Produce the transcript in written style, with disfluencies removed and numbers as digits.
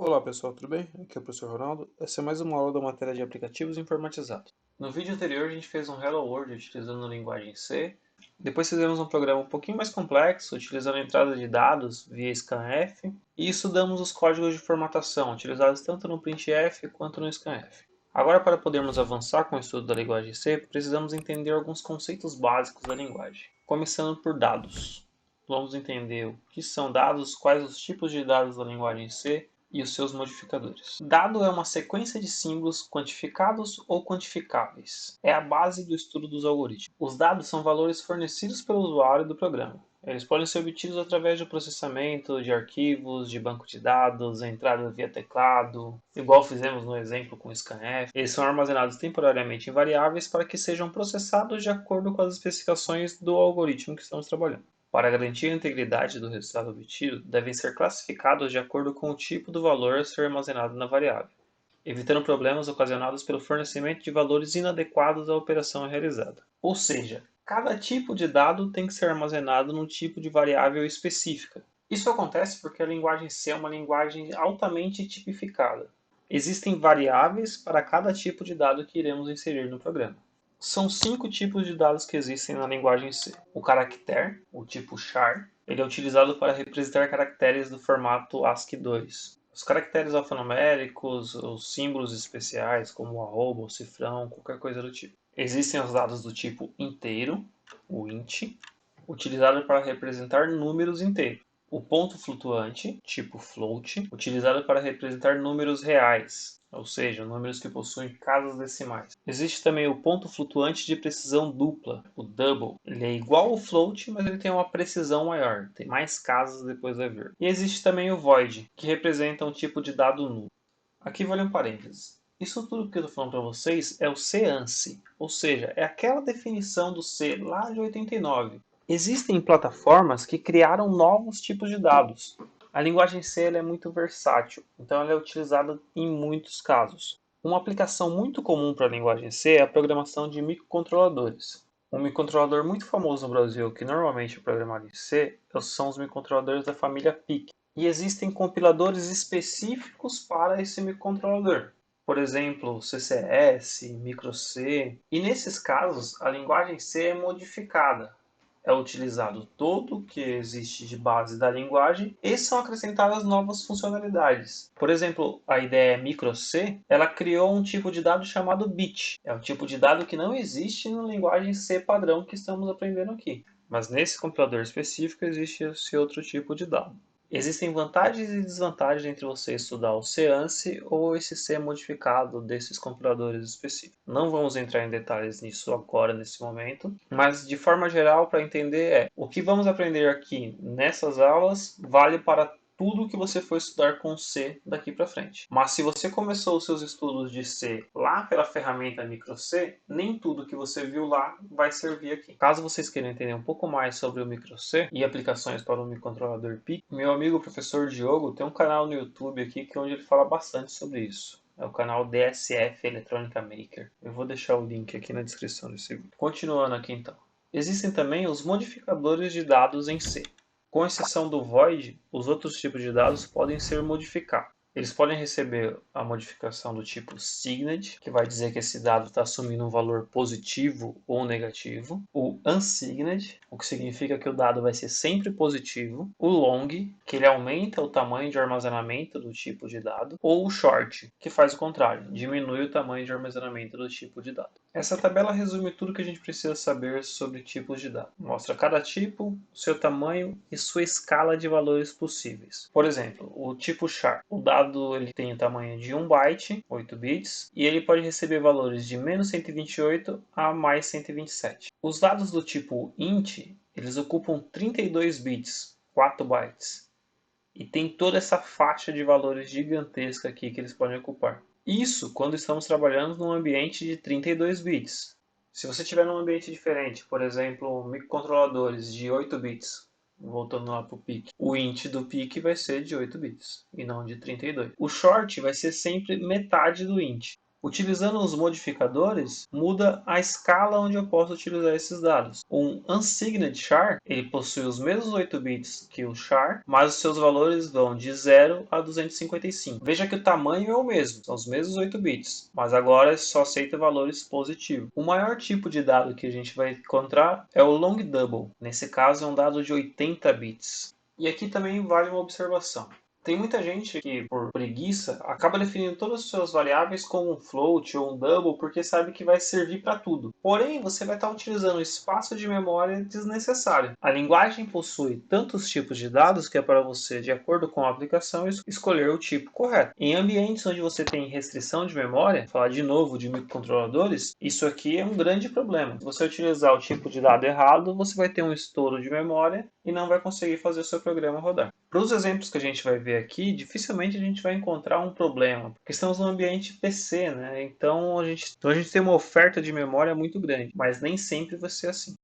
Olá pessoal, tudo bem? Aqui é o professor Ronaldo. Essa é mais uma aula da matéria de aplicativos informatizados. No vídeo anterior a gente fez um Hello World utilizando a linguagem C. Depois fizemos um programa um pouquinho mais complexo, utilizando a entrada de dados via scanf. E estudamos os códigos de formatação, utilizados tanto no printf quanto no scanf. Agora, para podermos avançar com o estudo da linguagem C, precisamos entender alguns conceitos básicos da linguagem. Começando por dados. Vamos entender o que são dados, quais os tipos de dados da linguagem C, e os seus modificadores. Dado é uma sequência de símbolos quantificados ou quantificáveis. É a base do estudo dos algoritmos. Os dados são valores fornecidos pelo usuário do programa. Eles podem ser obtidos através do processamento de arquivos, de banco de dados, entrada via teclado, igual fizemos no exemplo com o scanf. Eles são armazenados temporariamente em variáveis para que sejam processados de acordo com as especificações do algoritmo que estamos trabalhando. Para garantir a integridade do resultado obtido, devem ser classificados de acordo com o tipo do valor a ser armazenado na variável, evitando problemas ocasionados pelo fornecimento de valores inadequados à operação realizada. Ou seja, cada tipo de dado tem que ser armazenado num tipo de variável específica. Isso acontece porque a linguagem C é uma linguagem altamente tipificada. Existem variáveis para cada tipo de dado que iremos inserir no programa. São 5 tipos de dados que existem na linguagem C. O caractere, o tipo char, ele é utilizado para representar caracteres do formato ASCII2. Os caracteres alfanuméricos, os símbolos especiais, como o arroba, o cifrão, qualquer coisa do tipo. Existem os dados do tipo inteiro, o int, utilizado para representar números inteiros. O ponto flutuante, tipo float, utilizado para representar números reais, ou seja, números que possuem casas decimais. Existe também o ponto flutuante de precisão dupla, o double. Ele é igual ao float, mas ele tem uma precisão maior, tem mais casas depois da vírgula. E existe também o void, que representa um tipo de dado nulo. Aqui vale um parênteses. Isso tudo que eu estou falando para vocês é o C-ANSI, ou seja, é aquela definição do C lá de 89. Existem plataformas que criaram novos tipos de dados. A linguagem C é muito versátil, então ela é utilizada em muitos casos. Uma aplicação muito comum para a linguagem C é a programação de microcontroladores. Um microcontrolador muito famoso no Brasil, que normalmente é programado em C, são os microcontroladores da família PIC. E existem compiladores específicos para esse microcontrolador. Por exemplo, CCS, MicroC. E nesses casos, a linguagem C é modificada. É utilizado todo o que existe de base da linguagem e são acrescentadas novas funcionalidades. Por exemplo, a ideia MicroC, ela criou um tipo de dado chamado bit. É um tipo de dado que não existe na linguagem C padrão que estamos aprendendo aqui. Mas nesse compilador específico existe esse outro tipo de dado. Existem vantagens e desvantagens entre você estudar o C-ANSI ou esse C modificado desses compiladores específicos. Não vamos entrar em detalhes nisso agora, nesse momento, mas de forma geral, para entender, o que vamos aprender aqui nessas aulas vale para tudo que você for estudar com C daqui para frente. Mas se você começou os seus estudos de C lá pela ferramenta MicroC, nem tudo que você viu lá vai servir aqui. Caso vocês queiram entender um pouco mais sobre o MicroC e aplicações para o microcontrolador PIC, meu amigo professor Diogo tem um canal no YouTube aqui que é onde ele fala bastante sobre isso. É o canal DSF Eletrônica Maker. Eu vou deixar o link aqui na descrição desse vídeo. Continuando aqui então. Existem também os modificadores de dados em C. Com exceção do void, os outros tipos de dados podem ser modificados. Eles podem receber a modificação do tipo signed, que vai dizer que esse dado está assumindo um valor positivo ou negativo. O unsigned, o que significa que o dado vai ser sempre positivo. O long, que ele aumenta o tamanho de armazenamento do tipo de dado. Ou o short, que faz o contrário, diminui o tamanho de armazenamento do tipo de dado. Essa tabela resume tudo que a gente precisa saber sobre tipos de dados. Mostra cada tipo, seu tamanho e sua escala de valores possíveis. Por exemplo, o tipo char. O dado ele tem o tamanho de 1 byte, 8 bits, e ele pode receber valores de menos 128 a mais 127. Os dados do tipo int, eles ocupam 32 bits, 4 bytes. E tem toda essa faixa de valores gigantesca aqui que eles podem ocupar. Isso quando estamos trabalhando num ambiente de 32 bits. Se você estiver num ambiente diferente, por exemplo, microcontroladores de 8 bits, voltando lá para o PIC, o int do PIC vai ser de 8 bits e não de 32. O short vai ser sempre metade do int. Utilizando os modificadores, muda a escala onde eu posso utilizar esses dados. Um unsigned char, ele possui os mesmos 8 bits que o char, mas os seus valores vão de 0 a 255. Veja que o tamanho é o mesmo, são os mesmos 8 bits, mas agora só aceita valores positivos. O maior tipo de dado que a gente vai encontrar é o long double. Nesse caso é um dado de 80 bits. E aqui também vale uma observação. Tem muita gente que, por preguiça, acaba definindo todas as suas variáveis como um float ou um double porque sabe que vai servir para tudo. Porém, você vai estar utilizando espaço de memória desnecessário. A linguagem possui tantos tipos de dados que é para você, de acordo com a aplicação, escolher o tipo correto. Em ambientes onde você tem restrição de memória, falar de novo de microcontroladores, isso aqui é um grande problema. Se você utilizar o tipo de dado errado, você vai ter um estouro de memória e não vai conseguir fazer o seu programa rodar. Para os exemplos que a gente vai ver aqui, dificilmente a gente vai encontrar um problema, porque estamos no ambiente PC, né? Então a gente tem uma oferta de memória muito grande, mas nem sempre vai ser assim.